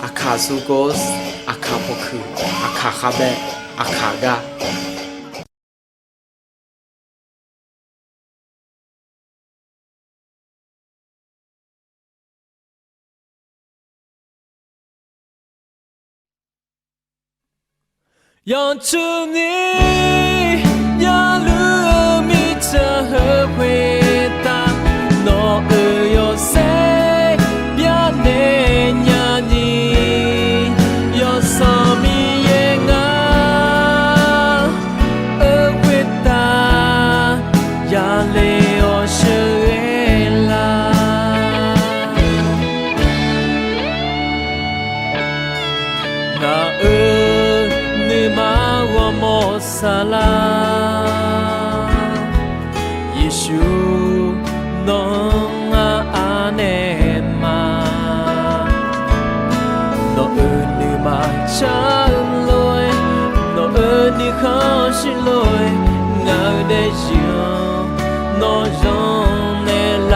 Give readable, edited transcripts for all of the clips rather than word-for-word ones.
Akasugos, Akapoku, Akahabe, Akaga.要祝你要路米特和回答，诺尔有谁表内呀你有什么耶啊？而回答呀雷我是月啦。那嘛我莫萨拉，耶稣侬阿内玛，侬你嘛cha lôi，侬你好是lôi，我的心侬容内拉。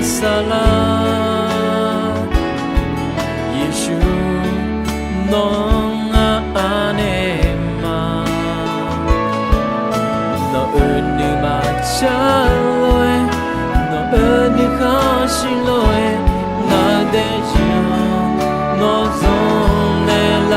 萨拉，耶稣侬阿内玛，侬你嘛cha lôi，侬你好是lôi，我的心侬总内拉。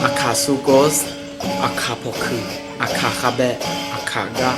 Akasugos, Akapoku, Akahabe, Akaga.